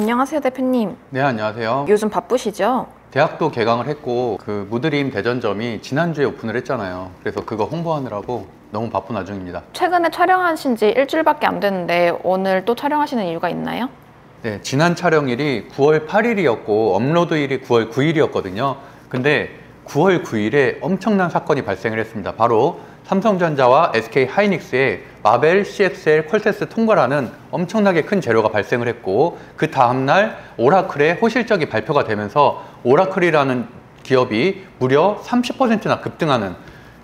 안녕하세요, 대표님. 네, 안녕하세요. 요즘 바쁘시죠? 대학도 개강을 했고 그 무드림 대전점이 지난주에 오픈을 했잖아요. 그래서 그거 홍보하느라고 너무 바쁜 와중입니다. 최근에 촬영하신 지 일주일밖에 안 됐는데 오늘 또 촬영하시는 이유가 있나요? 네, 지난 촬영일이 9월 8일이었고 업로드일이 9월 9일이었거든요. 근데 9월 9일에 엄청난 사건이 발생을 했습니다. 바로 삼성전자와 SK하이닉스의 마벨 CXL 퀄테스트 통과라는 엄청나게 큰 재료가 발생을 했고, 그 다음날 오라클의 호실적이 발표가 되면서 오라클이라는 기업이 무려 30%나 급등하는,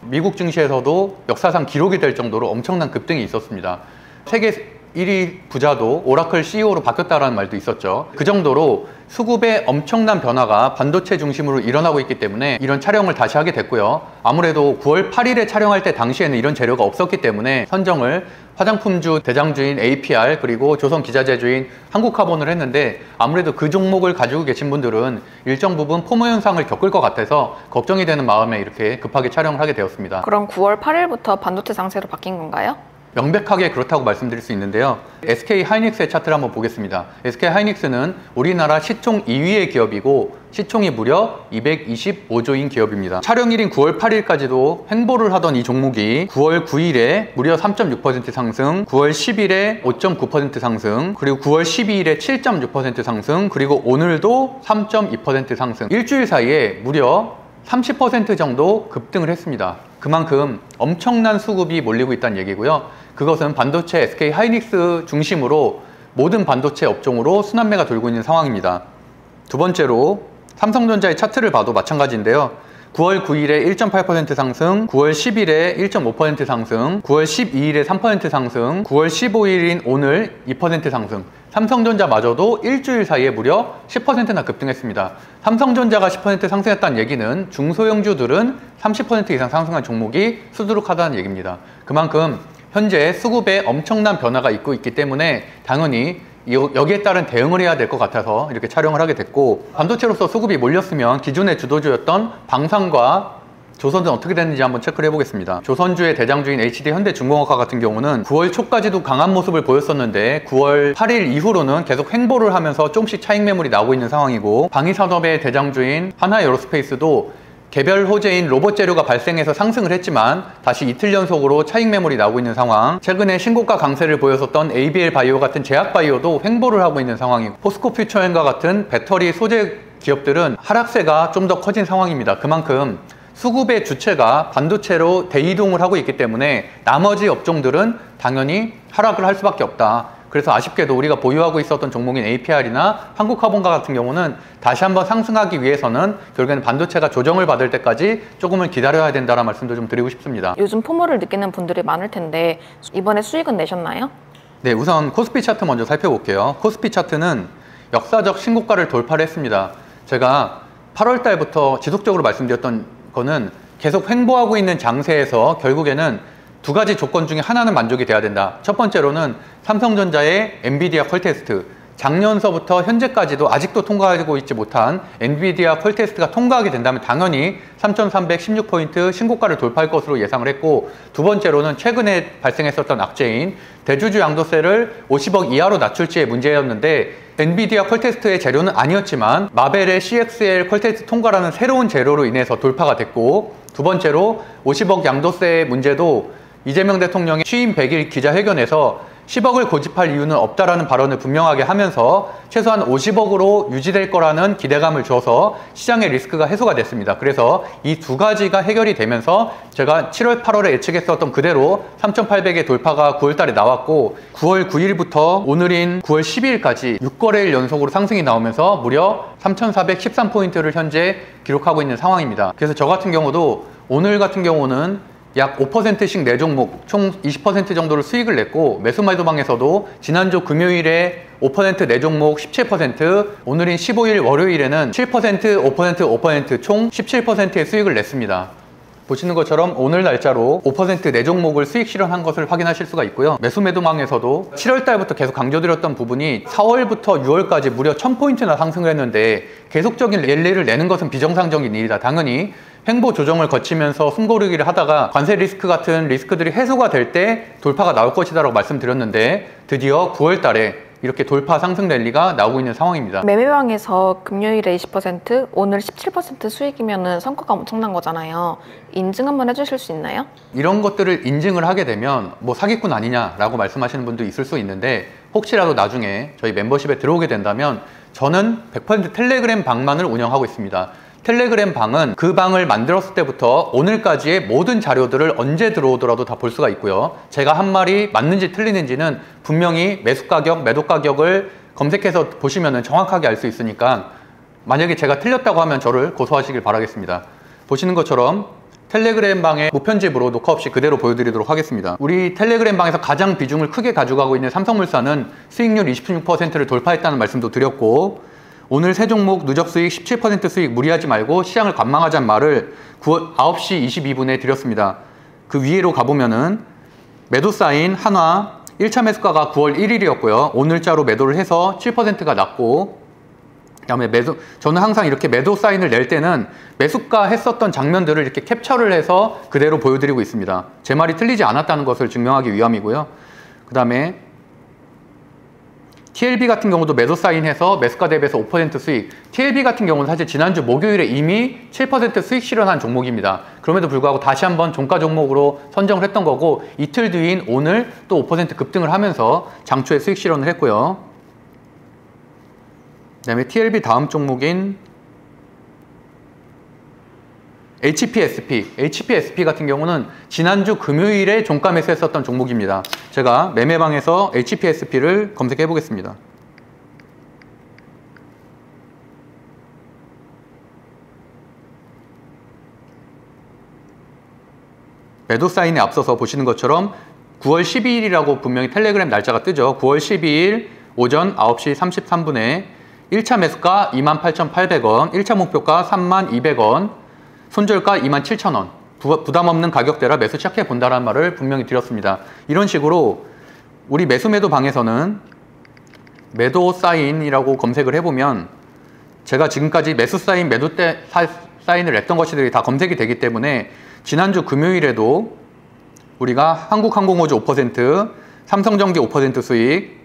미국 증시에서도 역사상 기록이 될 정도로 엄청난 급등이 있었습니다. 세계 1위 부자도 오라클 CEO로 바뀌었다라는 말도 있었죠. 그 정도로 수급의 엄청난 변화가 반도체 중심으로 일어나고 있기 때문에 이런 촬영을 다시 하게 됐고요. 아무래도 9월 8일에 촬영할 때 당시에는 이런 재료가 없었기 때문에 선정을 화장품주 대장주인 APR 그리고 조선기자재주인 한국카본을 했는데, 아무래도 그 종목을 가지고 계신 분들은 일정 부분 포모 현상을 겪을 것 같아서 걱정이 되는 마음에 이렇게 급하게 촬영을 하게 되었습니다. 그럼 9월 8일부터 반도체 상세로 바뀐 건가요? 명백하게 그렇다고 말씀드릴 수 있는데요. SK하이닉스의 차트를 한번 보겠습니다. SK하이닉스는 우리나라 시총 2위의 기업이고 시총이 무려 225조인 기업입니다. 촬영일인 9월 8일까지도 횡보를 하던 이 종목이 9월 9일에 무려 3.6% 상승, 9월 10일에 5.9% 상승, 그리고 9월 12일에 7.6% 상승, 그리고 오늘도 3.2% 상승. 일주일 사이에 무려 30% 정도 급등을 했습니다. 그만큼 엄청난 수급이 몰리고 있다는 얘기고요. 그것은 반도체 SK하이닉스 중심으로 모든 반도체 업종으로 순환매가 돌고 있는 상황입니다. 두 번째로 삼성전자의 차트를 봐도 마찬가지인데요. 9월 9일에 1.8% 상승, 9월 10일에 1.5% 상승, 9월 12일에 3% 상승, 9월 15일인 오늘 2% 상승. 삼성전자마저도 일주일 사이에 무려 10%나 급등했습니다. 삼성전자가 10% 상승했다는 얘기는 중소형주들은 30% 이상 상승한 종목이 수두룩하다는 얘기입니다. 그만큼 현재 수급에 엄청난 변화가 있고 있기 때문에 당연히 여기에 따른 대응을 해야 될 것 같아서 이렇게 촬영을 하게 됐고, 반도체로서 수급이 몰렸으면 기존의 주도주였던 방산과 조선은 어떻게 됐는지 한번 체크를 해보겠습니다. 조선주의 대장주인 HD현대중공업과 같은 경우는 9월 초까지도 강한 모습을 보였었는데 9월 8일 이후로는 계속 횡보를 하면서 조금씩 차익 매물이 나오고 있는 상황이고, 방위산업의 대장주인 한화에어로스페이스도 개별 호재인 로봇 재료가 발생해서 상승을 했지만 다시 이틀 연속으로 차익 매물이 나오고 있는 상황. 최근에 신고가 강세를 보였었던 ABL 바이오 같은 제약 바이오도 횡보를 하고 있는 상황이고, 포스코 퓨처엔과 같은 배터리 소재 기업들은 하락세가 좀 더 커진 상황입니다. 그만큼 수급의 주체가 반도체로 대이동을 하고 있기 때문에 나머지 업종들은 당연히 하락을 할 수밖에 없다. 그래서 아쉽게도 우리가 보유하고 있었던 종목인 APR이나 한국카본과 같은 경우는 다시 한번 상승하기 위해서는 결국에는 반도체가 조정을 받을 때까지 조금은 기다려야 된다는 말씀도 좀 드리고 싶습니다. 요즘 포모를 느끼는 분들이 많을 텐데 이번에 수익은 내셨나요? 네, 우선 코스피 차트 먼저 살펴볼게요. 코스피 차트는 역사적 신고가를 돌파를 했습니다. 제가 8월 달부터 지속적으로 말씀드렸던 거는 계속 횡보하고 있는 장세에서 결국에는 두 가지 조건 중에 하나는 만족이 돼야 된다. 첫 번째로는 삼성전자의 엔비디아 퀄테스트, 작년서부터 현재까지도 아직도 통과하고 있지 못한 엔비디아 퀄테스트가 통과하게 된다면 당연히 3,316포인트 신고가를 돌파할 것으로 예상을 했고, 두 번째로는 최근에 발생했었던 악재인 대주주 양도세를 50억 이하로 낮출지의 문제였는데, 엔비디아 퀄테스트의 재료는 아니었지만 마벨의 CXL 퀄테스트 통과라는 새로운 재료로 인해서 돌파가 됐고, 두 번째로 50억 양도세 문제도 이재명 대통령의 취임 100일 기자회견에서 10억을 고집할 이유는 없다라는 발언을 분명하게 하면서 최소한 50억으로 유지될 거라는 기대감을 줘서 시장의 리스크가 해소가 됐습니다. 그래서 이 두 가지가 해결이 되면서 제가 7월, 8월에 예측했었던 그대로 3,800의 돌파가 9월 달에 나왔고, 9월 9일부터 오늘인 9월 12일까지 6거래일 연속으로 상승이 나오면서 무려 3,413포인트를 현재 기록하고 있는 상황입니다. 그래서 저 같은 경우도 오늘 같은 경우는 약 5%씩 4종목 총 20% 정도를 수익을 냈고, 매수매도방에서도 지난주 금요일에 5% 4종목 17%, 오늘인 15일 월요일에는 7%, 5%, 5% 총 17%의 수익을 냈습니다. 보시는 것처럼 오늘 날짜로 5% 4종목을 수익 실현한 것을 확인하실 수가 있고요. 매수매도망에서도 7월 달부터 계속 강조드렸던 부분이 4월부터 6월까지 무려 1000포인트나 상승을 했는데 계속적인 랠리를 내는 것은 비정상적인 일이다. 당연히 횡보 조정을 거치면서 숨고르기를 하다가 관세 리스크 같은 리스크들이 해소가 될 때 돌파가 나올 것이다 라고 말씀드렸는데, 드디어 9월 달에 이렇게 돌파 상승 랠리가 나오고 있는 상황입니다. 매매방에서 금요일에 20%, 오늘 17% 수익이면 성과가 엄청난 거잖아요. 인증 한번 해주실 수 있나요? 이런 것들을 인증을 하게 되면 뭐 사기꾼 아니냐라고 말씀하시는 분도 있을 수 있는데, 혹시라도 나중에 저희 멤버십에 들어오게 된다면 저는 100% 텔레그램 방만을 운영하고 있습니다. 텔레그램 방은 그 방을 만들었을 때부터 오늘까지의 모든 자료들을 언제 들어오더라도 다 볼 수가 있고요. 제가 한 말이 맞는지 틀리는지는 분명히 매수 가격, 매도 가격을 검색해서 보시면 정확하게 알 수 있으니까, 만약에 제가 틀렸다고 하면 저를 고소하시길 바라겠습니다. 보시는 것처럼 텔레그램 방의 무편집으로 녹화 없이 그대로 보여드리도록 하겠습니다. 우리 텔레그램 방에서 가장 비중을 크게 가져가고 있는 삼성물산은 수익률 26%를 돌파했다는 말씀도 드렸고, 오늘 세 종목 누적 수익 17% 수익 무리하지 말고 시장을 관망하자는 말을 9시 22분에 드렸습니다. 그 위로 가보면은 매도 사인 한화 1차 매수가가 9월 1일이었고요. 오늘자로 매도를 해서 7%가 났고, 그 다음에 저는 항상 이렇게 매도 사인을 낼 때는 매수가 했었던 장면들을 이렇게 캡처를 해서 그대로 보여드리고 있습니다. 제 말이 틀리지 않았다는 것을 증명하기 위함이고요. 그 다음에 TLB 같은 경우도 매도 사인해서 매수가 대비해서 5% 수익. TLB 같은 경우는 사실 지난주 목요일에 이미 7% 수익 실현한 종목입니다. 그럼에도 불구하고 다시 한번 종가 종목으로 선정을 했던 거고, 이틀 뒤인 오늘 또 5% 급등을 하면서 장초에 수익 실현을 했고요. 그 다음에 TLB 다음 종목인 HPSP 같은 경우는 지난주 금요일에 종가 매수했었던 종목입니다. 제가 매매방에서 HPSP를 검색해 보겠습니다. 매도 사인에 앞서서 보시는 것처럼 9월 12일이라고 분명히 텔레그램 날짜가 뜨죠. 9월 12일 오전 9시 33분에 1차 매수가 28,800원, 1차 목표가 32,200원, 손절가 27,000원, 부담 없는 가격대라 매수 시작해 본다라는 말을 분명히 드렸습니다. 이런 식으로 우리 매도 방에서는 매도 사인이라고 검색을 해보면 제가 지금까지 매수 사인, 매도 때 사인을 냈던 것들이 다 검색이 되기 때문에, 지난주 금요일에도 우리가 한국항공우주 5%, 삼성전기 5% 수익,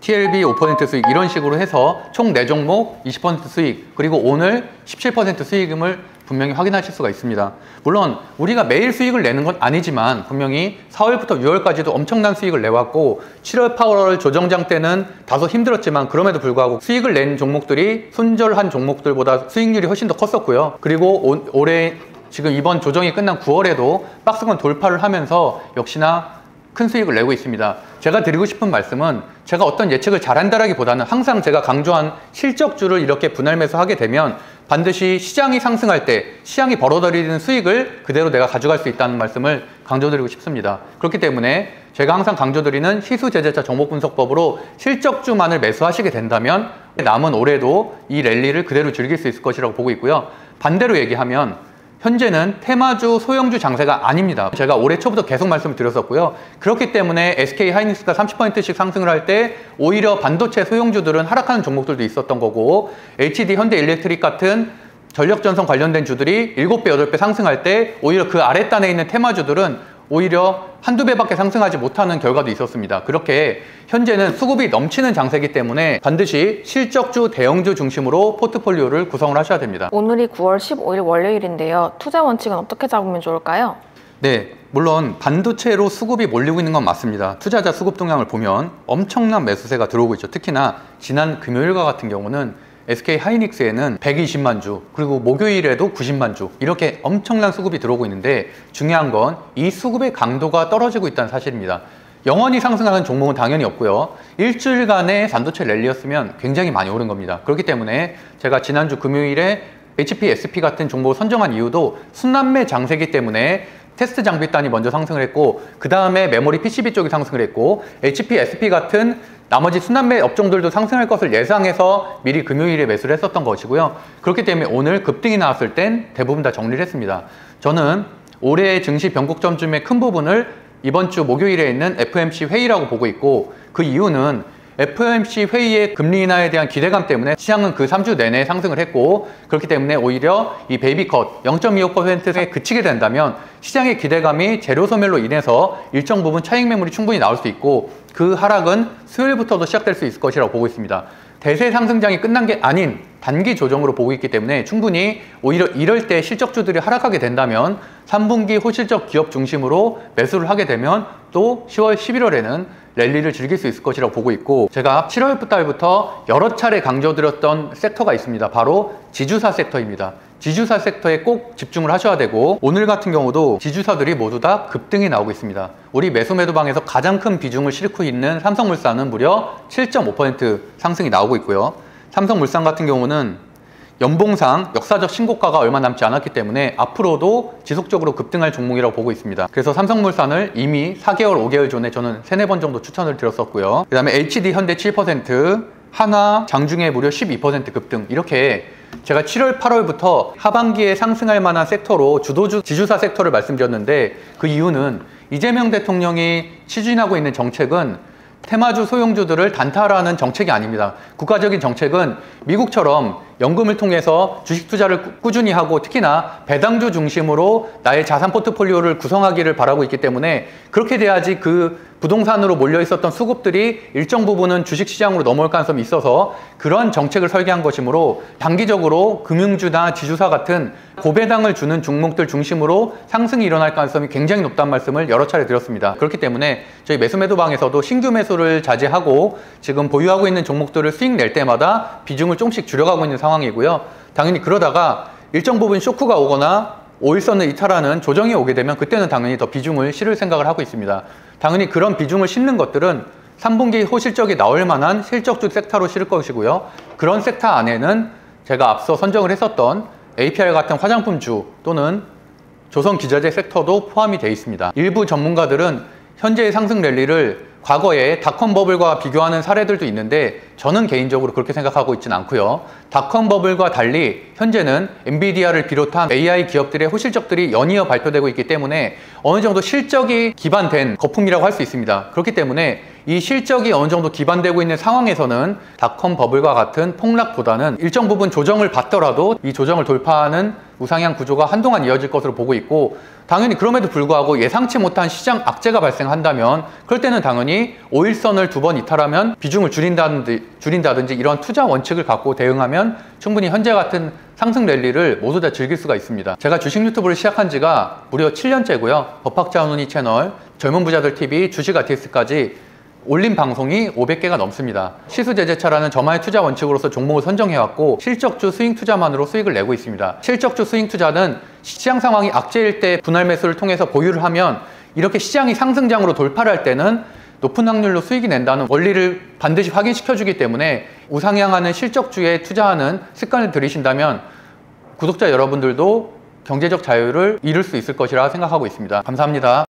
TLB 5% 수익, 이런 식으로 해서 총 4종목 20% 수익, 그리고 오늘 17% 수익임을 분명히 확인하실 수가 있습니다. 물론 우리가 매일 수익을 내는 건 아니지만 분명히 4월부터 6월까지도 엄청난 수익을 내왔고, 7월 8월 조정장 때는 다소 힘들었지만 그럼에도 불구하고 수익을 낸 종목들이 손절한 종목들보다 수익률이 훨씬 더 컸었고요. 그리고 올해 지금 이번 조정이 끝난 9월에도 박스권 돌파를 하면서 역시나 큰 수익을 내고 있습니다. 제가 드리고 싶은 말씀은, 제가 어떤 예측을 잘한다라기보다는 항상 제가 강조한 실적주를 이렇게 분할 매수하게 되면 반드시 시장이 상승할 때 시장이 벌어들이는 수익을 그대로 내가 가져갈 수 있다는 말씀을 강조드리고 싶습니다. 그렇기 때문에 제가 항상 강조드리는 시수제재차 종목분석법으로 실적주만을 매수하시게 된다면 남은 올해도 이 랠리를 그대로 즐길 수 있을 것이라고 보고 있고요. 반대로 얘기하면 현재는 테마주, 소형주 장세가 아닙니다. 제가 올해 초부터 계속 말씀을 드렸었고요. 그렇기 때문에 SK하이닉스가 30%씩 상승을 할 때 오히려 반도체 소형주들은 하락하는 종목들도 있었던 거고, HD 현대일렉트릭 같은 전력전선 관련된 주들이 7배, 8배 상승할 때 오히려 그 아랫단에 있는 테마주들은 오히려 한두 배밖에 상승하지 못하는 결과도 있었습니다. 그렇게 현재는 수급이 넘치는 장세이기 때문에 반드시 실적주, 대형주 중심으로 포트폴리오를 구성을 하셔야 됩니다. 오늘이 9월 15일 월요일인데요. 투자 원칙은 어떻게 잡으면 좋을까요? 네, 물론 반도체로 수급이 몰리고 있는 건 맞습니다. 투자자 수급 동향을 보면 엄청난 매수세가 들어오고 있죠. 특히나 지난 금요일과 같은 경우는 SK하이닉스에는 120만 주, 그리고 목요일에도 90만 주, 이렇게 엄청난 수급이 들어오고 있는데, 중요한 건 이 수급의 강도가 떨어지고 있다는 사실입니다. 영원히 상승하는 종목은 당연히 없고요. 일주일간의 반도체 랠리였으면 굉장히 많이 오른 겁니다. 그렇기 때문에 제가 지난주 금요일에 HPSP 같은 종목을 선정한 이유도 순환매 장세기 때문에 테스트 장비단이 먼저 상승을 했고, 그 다음에 메모리 PCB 쪽이 상승을 했고, HPSP 같은 나머지 순환매 업종들도 상승할 것을 예상해서 미리 금요일에 매수를 했었던 것이고요. 그렇기 때문에 오늘 급등이 나왔을 땐 대부분 다 정리를 했습니다. 저는 올해의 증시 변곡점 중에 큰 부분을 이번 주 목요일에 있는 FOMC 회의라고 보고 있고, 그 이유는 FOMC 회의의 금리 인하에 대한 기대감 때문에 시장은 그 3주 내내 상승을 했고, 그렇기 때문에 오히려 이 베이비컷 0.25%에 그치게 된다면 시장의 기대감이 재료 소멸로 인해서 일정 부분 차익 매물이 충분히 나올 수 있고, 그 하락은 수요일부터도 시작될 수 있을 것이라고 보고 있습니다. 대세 상승장이 끝난 게 아닌 단기 조정으로 보고 있기 때문에 충분히 오히려 이럴 때 실적주들이 하락하게 된다면 3분기 호실적 기업 중심으로 매수를 하게 되면 또 10월, 11월에는 랠리를 즐길 수 있을 것이라고 보고 있고, 제가 7월 달부터 여러 차례 강조드렸던 섹터가 있습니다. 바로 지주사 섹터입니다. 지주사 섹터에 꼭 집중을 하셔야 되고, 오늘 같은 경우도 지주사들이 모두 다 급등이 나오고 있습니다. 우리 매수매도방에서 가장 큰 비중을 싣고 있는 삼성물산은 무려 7.5% 상승이 나오고 있고요. 삼성물산 같은 경우는 연봉상 역사적 신고가가 얼마 남지 않았기 때문에 앞으로도 지속적으로 급등할 종목이라고 보고 있습니다. 그래서 삼성물산을 이미 4개월, 5개월 전에 저는 3, 4번 정도 추천을 드렸었고요. 그 다음에 HD 현대 7%, 한화, 장중에 무려 12% 급등, 이렇게 제가 7월, 8월부터 하반기에 상승할 만한 섹터로 지주사 섹터를 말씀드렸는데, 그 이유는 이재명 대통령이 추진하고 있는 정책은 테마주 소형주들을 단타라는 정책이 아닙니다. 국가적인 정책은 미국처럼 연금을 통해서 주식 투자를 꾸준히 하고, 특히나 배당주 중심으로 나의 자산 포트폴리오를 구성하기를 바라고 있기 때문에, 그렇게 돼야지 그 부동산으로 몰려 있었던 수급들이 일정 부분은 주식시장으로 넘어올 가능성이 있어서 그런 정책을 설계한 것이므로, 단기적으로 금융주나 지주사 같은 고배당을 주는 종목들 중심으로 상승이 일어날 가능성이 굉장히 높다는 말씀을 여러 차례 드렸습니다. 그렇기 때문에 저희 매수매도방에서도 신규 매수를 자제하고 지금 보유하고 있는 종목들을 수익 낼 때마다 비중을 조금씩 줄여가고 있는 상황이고요. 당연히 그러다가 일정 부분 쇼크가 오거나 5일선을 이탈하는 조정이 오게 되면 그때는 당연히 더 비중을 실을 생각을 하고 있습니다. 당연히 그런 비중을 싣는 것들은 3분기 호실적이 나올 만한 실적주 섹터로 실을 것이고요. 그런 섹터 안에는 제가 앞서 선정을 했었던 APR 같은 화장품주 또는 조선기자재 섹터도 포함이 되어 있습니다. 일부 전문가들은 현재의 상승 랠리를 과거에 닷컴 버블과 비교하는 사례들도 있는데, 저는 개인적으로 그렇게 생각하고 있지는 않고요. 닷컴 버블과 달리 현재는 엔비디아를 비롯한 AI 기업들의 호실적들이 연이어 발표되고 있기 때문에 어느 정도 실적이 기반된 거품이라고 할 수 있습니다. 그렇기 때문에 이 실적이 어느 정도 기반되고 있는 상황에서는 닷컴 버블과 같은 폭락보다는 일정 부분 조정을 받더라도 이 조정을 돌파하는 우상향 구조가 한동안 이어질 것으로 보고 있고, 당연히 그럼에도 불구하고 예상치 못한 시장 악재가 발생한다면 그럴 때는 당연히 5일선을 2번 이탈하면 비중을 줄인다든지 이런 투자 원칙을 갖고 대응하면 충분히 현재 같은 상승 랠리를 모두 다 즐길 수가 있습니다. 제가 주식 유튜브를 시작한 지가 무려 7년째고요. 법학자훈훈이 채널, 젊은 부자들 TV, 주식 아티스트까지 올린 방송이 500개가 넘습니다. 시수제재차라는 저만의 투자 원칙으로서 종목을 선정해왔고, 실적주 스윙 투자만으로 수익을 내고 있습니다. 실적주 스윙 투자는 시장 상황이 악재일 때 분할 매수를 통해서 보유를 하면 이렇게 시장이 상승장으로 돌파를 할 때는 높은 확률로 수익이 낸다는 원리를 반드시 확인시켜주기 때문에 우상향하는 실적주에 투자하는 습관을 들이신다면 구독자 여러분들도 경제적 자유를 이룰 수 있을 것이라 생각하고 있습니다. 감사합니다.